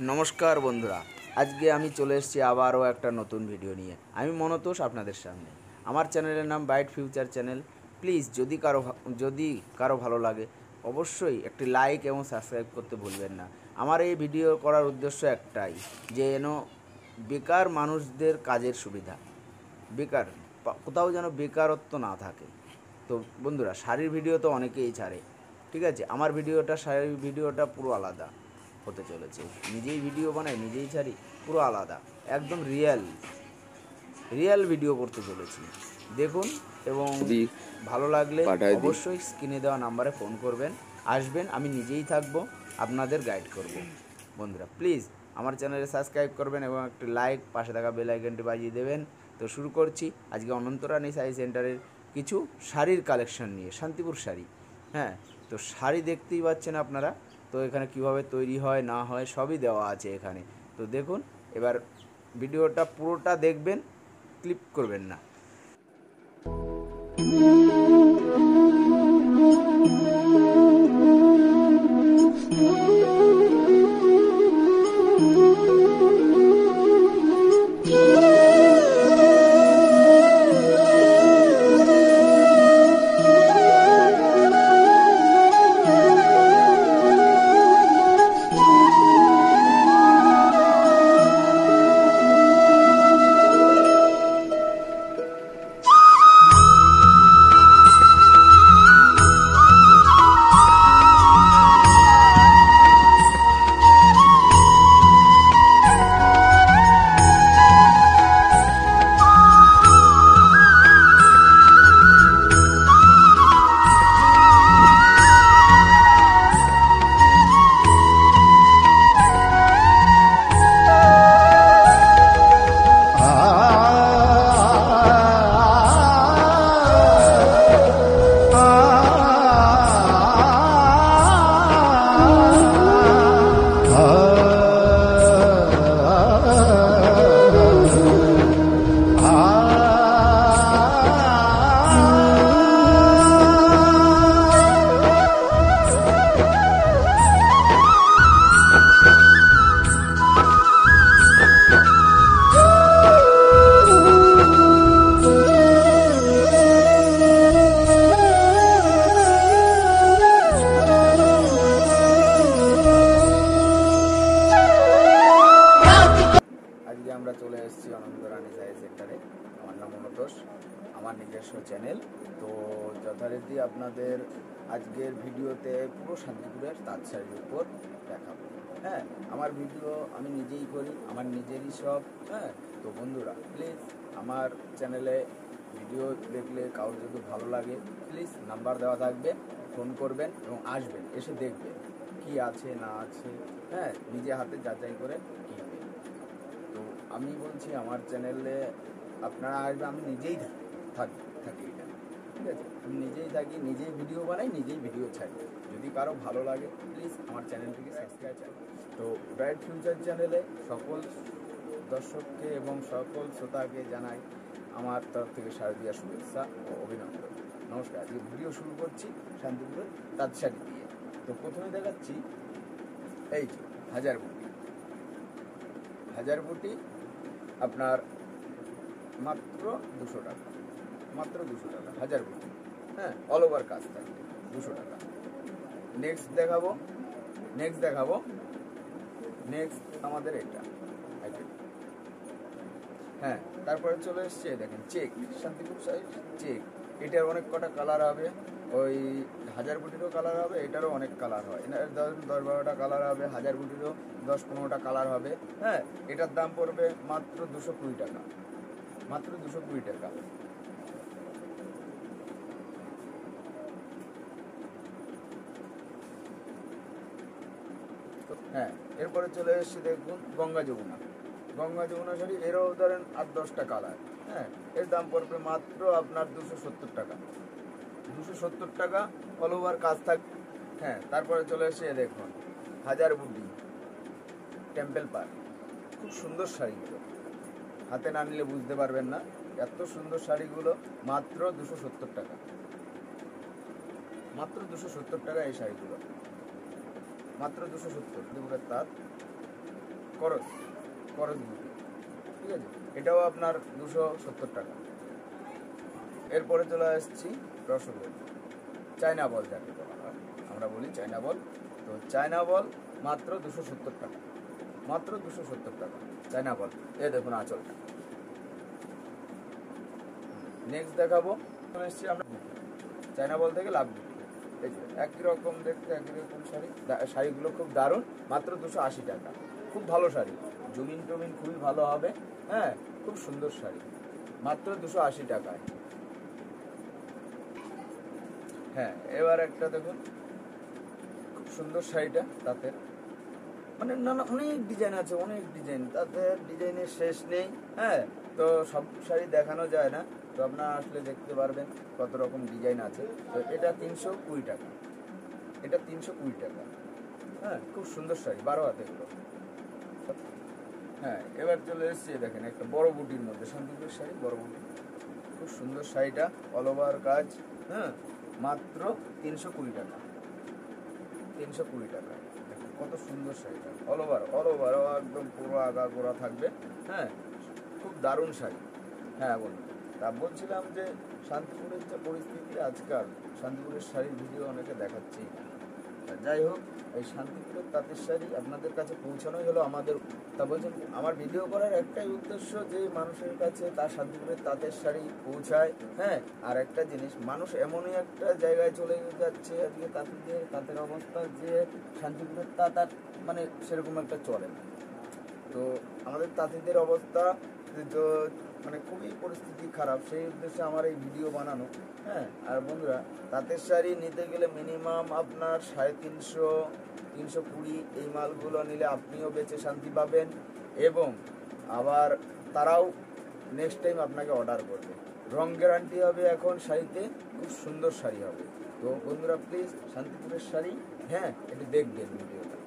নমস্কার বন্ধুরা, আজকে আমি চলে এসেছি আবারও একটা নতুন ভিডিও নিয়ে। আমি মনতোষ আপনাদের সামনে। আমার চ্যানেলের নাম ব্রাইট ফিউচার চ্যানেল। প্লিজ যদি কারো ভালো লাগে অবশ্যই একটি লাইক এবং সাবস্ক্রাইব করতে ভুলবেন না। আমার এই ভিডিও করার উদ্দেশ্য একটাই, যে যেন বেকার মানুষদের কাজের সুবিধা, বেকার কোথাও যেন বেকারত্ব না থাকে। তো বন্ধুরা, শাড়ির ভিডিও তো অনেকেই ছাড়ে, ঠিক আছে। আমার শাড়ির ভিডিওটা পুরো আলাদা হতে চলেছে। নিজেই ভিডিও বানাই, নিজেই ছাড়ি, পুরো আলাদা, একদম রিয়েল ভিডিও করতে চলেছি। দেখুন, এবং ভালো লাগলে অবশ্যই স্ক্রিনে দেওয়া নাম্বারে ফোন করবেন, আসবেন, আমি নিজেই থাকবো, আপনাদের গাইড করব। বন্ধুরা প্লিজ আমার চ্যানেলে সাবস্ক্রাইব করবেন এবং একটি লাইক, পাশে থাকা বেল আইকনটি বাজিয়ে দেবেন। তো শুরু করছি আজকে অনন্তরানী শাড়ি সেন্টারের কিছু শাড়ির কালেকশন নিয়ে। শান্তিপুর শাড়ি, হ্যাঁ। তো শাড়ি দেখতেই পাচ্ছেন আপনারা। তো এখানে কিভাবে তৈরি হয় না হয় সবই দেওয়া আছে এখানে। তো দেখুন, এবার ভিডিওটা পুরোটা দেখবেন, ক্লিপ করবেন না। আজকে আমরা চলে এসেছি অনন্তরানী শাড়ি সেন্টারে। আমার নাম মনতোষ, আমার নিজস্ব চ্যানেল। তো যথারীতি আপনাদের আজকের ভিডিওতে পুরো শান্তিপুরের তাঁত শাড়ির উপর দেখাবো। হ্যাঁ, আমার ভিডিও আমি নিজেই করি, আমার নিজেরই সব। হ্যাঁ, তো বন্ধুরা প্লিজ আমার চ্যানেলে ভিডিও দেখলে কারোর যদি ভালো লাগে, প্লিজ নাম্বার দেওয়া থাকবে, ফোন করবেন এবং আসবেন, এসে দেখবেন কি আছে না আছে। হ্যাঁ, নিজে হাতে যাচাই করে কিনবেন। তো আমি বলছি আমার চ্যানেলে আপনারা আসবেন, আমি নিজেই থাকি এখানে, ঠিক আছে। আমি নিজেই থাকি, নিজেই ভিডিও বানাই, নিজেই ভিডিও ছাড়ি। যদি কারো ভালো লাগে প্লিজ আমার চ্যানেলটিকে সাবস্ক্রাইব করুন। তো ব্রাইট ফিউচার চ্যানেলে সকল দর্শককে এবং সকল শ্রোতাকে জানাই আমার তরফ থেকে শারদীয়া শুভেচ্ছা ও অভিনন্দন। নমস্কার। আজকে ভিডিও শুরু করছি শান্তিপুরের তাঁত শাড়ি দিয়ে। তো প্রথমে দেখাচ্ছি এই যে হাজার বুটি আপনার মাত্র 200 টাকা, মাত্র 200 টাকা হাজার বুটি। হ্যাঁ, অল ওভার কাজ থাকবে, 200 টাকা। নেক্সট দেখাবো আমাদের এটা। হ্যাঁ, তারপরে চলে এসছে দেখেন চেক, শান্তিপুর সাইড চেক। এটার অনেক কটা কালার হবে, ওই হাজার বুটিরও কালার হবে, এটারও অনেক কালার হয়। 10-12টা কালার হবে, হাজার বুটিরও 10-15টা কালার হবে। হ্যাঁ, এটার দাম পড়বে মাত্র 220 টাকা, মাত্র 220 টাকা। হ্যাঁ, এরপরে চলে এসেছি দেখুন গঙ্গা যমুনা শাড়ি। এরও ধরেন 8-10টা কালার। হ্যাঁ, এর দাম পড়বে মাত্র আপনার 270 টাকা, 270 টাকা, অল ওভার কাজ থাক। হ্যাঁ, তারপরে চলে এসে দেখুন হাজার বুটি টেম্পল পার। খুব সুন্দর শাড়িগুলো, হাতে না নিলে বুঝতে পারবেন না, এত সুন্দর শাড়িগুলো। মাত্র 270 টাকা, মাত্র 270 টাকা এই শাড়িগুলো, মাত্র 270। দুপুরের তাঁত করস করস বুটি, ঠিক আছে, এটাও আপনার 270 টাকা। এরপরে চলে আসছি রসগোল্লা, চায়না বল যাকে বলা হয়, আমরা বলি চায়না বল। তো চায়না বল মাত্র 270 টাকা, মাত্র 270 টাকা চায়না বল। এ দেখুন আঁচলটা। নেক্সট দেখাবো, চলে এসেছি আমরা চায়না বল থেকে লাভ বুটি। এই যে একই রকম দেখতে, একই রকম শাড়ি, শাড়িগুলো খুব দারুণ, মাত্র 280 টাকা। খুব ভালো শাড়ি, জমিন টমিন খুবই ভালো হবে, হ্যাঁ, খুব সুন্দর শাড়ি, মাত্র 280 টাকায়। হ্যাঁ, এবার একটা দেখুন, খুব সুন্দর শাড়িটা, তাতে মানে নানা অনেক ডিজাইন আছে, অনেক ডিজাইন, তাতে ডিজাইনের শেষ নেই। হ্যাঁ, তো সব শাড়ি দেখানো যায় না, তো আপনারা আসলে দেখতে পারবেন কত রকম ডিজাইন আছে। তো এটা 320 টাকা, এটা 320 টাকা। হ্যাঁ, খুব সুন্দর শাড়ি, 12 হাতে এগুলো। হ্যাঁ, এবার চলে এসেছি, দেখেন একটা বড় বুটির মধ্যে, শান্তিপুরের শাড়ি, বড় বুটি, খুব সুন্দর শাড়িটা, অল ওভার কাজ। হ্যাঁ, মাত্র 320 টাকা, 320 টাকা। দেখুন কত সুন্দর শাড়িটা, অল ওভার একদম পুরো আগা গোড়া থাকবে। হ্যাঁ, খুব দারুণ শাড়ি। হ্যাঁ বলুন, তা বলছিলাম যে শান্তিপুরের যে পরিস্থিতি আজকাল, শান্তিপুরের শাড়ির ভিডিও অনেকে দেখাচ্ছেই না। যাই হোক, এই শান্তিপুরের তাঁতের শাড়ি আপনাদের কাছে পৌঁছানোই হলো আমাদের। তা বলছেন আমার ভিডিও করার একটাই উদ্দেশ্য, যে মানুষের কাছে তার শান্তিপুরের তাঁতের শাড়ি পৌঁছায়। হ্যাঁ, আর একটা জিনিস, মানুষ এমনই একটা জায়গায় চলে যাচ্ছে আজকে, তাঁতের অবস্থা যে শান্তিপুরের তাঁত আর মানে সেরকম একটা চলে না। তো আমাদের তাঁতিদের অবস্থা তো মানে খুবই পরিস্থিতি খারাপ, সেই উদ্দেশ্যে আমার এই ভিডিও বানানো। হ্যাঁ, আর বন্ধুরা, তাঁতের শাড়ি নিতে গেলে মিনিমাম আপনার 350, 320 এই মালগুলো নিলে আপনিও বেঁচে শান্তি পাবেন, এবং আবার তারাও নেক্সট টাইম আপনাকে অর্ডার করবে। রং গ্যারান্টি হবে এখন শাড়িতে, খুব সুন্দর শাড়ি হবে। তো বন্ধুরা প্লিজ শান্তিপুরের শাড়ি, হ্যাঁ, একটু দেখবেন ভিডিওটা।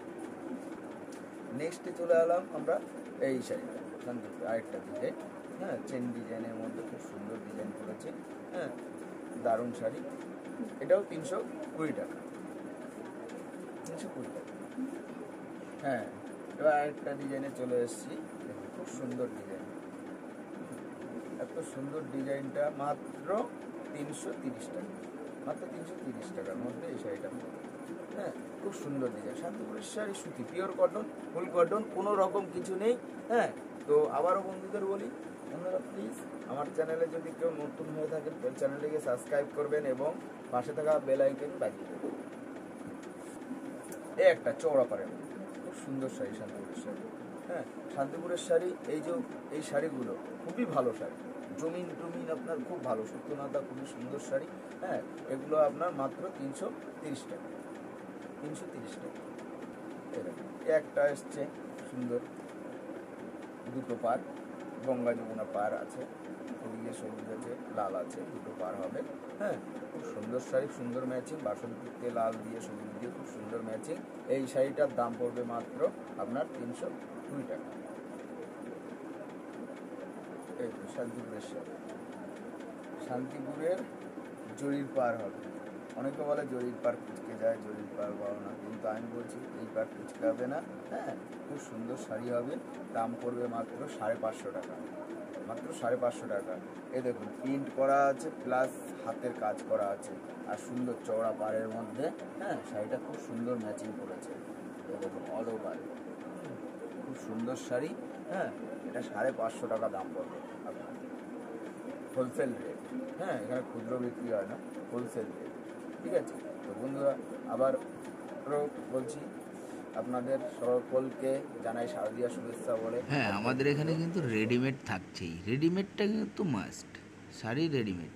নেক্সটে চলে এলাম আমরা এই শাড়িটা, শান্তিপুর আরেকটা ডিজাইন। হ্যাঁ, চেন ডিজাইনের মধ্যে খুব সুন্দর ডিজাইন করেছে। হ্যাঁ, দারুণ শাড়ি, এটাও 320 টাকা, 320 টাকা। হ্যাঁ, এবার আরেকটা ডিজাইনে চলে এসেছি, খুব সুন্দর ডিজাইন, এত সুন্দর ডিজাইনটা, মাত্র 330 টাকা, মাত্র 330 টাকার মধ্যে এই শাড়িটা। হ্যাঁ, খুব সুন্দর ডিজাইন, শান্তিপুরের শাড়ি, সুতি, পিওর কটন, ফুল কটন, কোনো রকম কিছু নেই। হ্যাঁ, তো আবারও বন্ধুদের বলি, বন্ধুরা প্লিজ আমার চ্যানেলে যদি কেউ নতুন হয়ে থাকেন, চ্যানেলটিকে সাবস্ক্রাইব করবেন এবং পাশে থাকা বেল আইকন বাজিয়ে দেবেন। এই একটা চওড়া পাড়ের খুব সুন্দর শাড়ি, শান্তিপুরের শাড়ি। হ্যাঁ, শান্তিপুরের শাড়ি, এই যে এই শাড়িগুলো খুবই ভালো শাড়ি, জমিন টমিন আপনার খুব ভালো, সত্যনাথা খুবই সুন্দর শাড়ি। হ্যাঁ, এগুলো আপনার মাত্র 330 টাকা, 330 টাকা। একটা এসছে সুন্দর, দুটো পার, গঙ্গা যমুনা পার আছে, ওদিকে সবুজ আছে, লাল আছে, দুটো পার হবে। হ্যাঁ, খুব সুন্দর শাড়ি, সুন্দর ম্যাচিং, বাসন্তীতে লাল দিয়ে সবুজ দিয়ে খুব সুন্দর ম্যাচিং। এই শাড়িটার দাম পড়বে মাত্র আপনার 320 টাকা। এই তো শান্তিপুরের শাড়ি, শান্তিপুরের জরির পার হবে। অনেকে বলে জরির পার কুচকে যায়, জরির পার পাবো না, কিন্তু আমি বলছি এই পার কুচকে হবে না। হ্যাঁ, খুব সুন্দর শাড়ি হবে, দাম পড়বে মাত্র 550 টাকা, মাত্র 550 টাকা। এই দেখুন প্রিন্ট করা আছে, প্লাস হাতের কাজ করা আছে, আর সুন্দর চওড়া পাড়ের মধ্যে। হ্যাঁ, শাড়িটা খুব সুন্দর ম্যাচিং করেছে, এই দেখুন অল ওভার, খুব সুন্দর শাড়ি। হ্যাঁ, এটা 550 টাকা দাম পড়বে আপনার, হোলসেল রেট। হ্যাঁ, এখানে খুচরো বিক্রি হয় না, হোলসেল রেট, ঠিক আছে। তো বন্ধুরা আবার বলছি, আপনাদের সকলকে জানাই শারদীয়া শুভেচ্ছা বলে। হ্যাঁ, আমাদের এখানে কিন্তু রেডিমেড থাকছেই, রেডিমেডটা কিন্তু মাস্ট, শাড়ি রেডিমেড।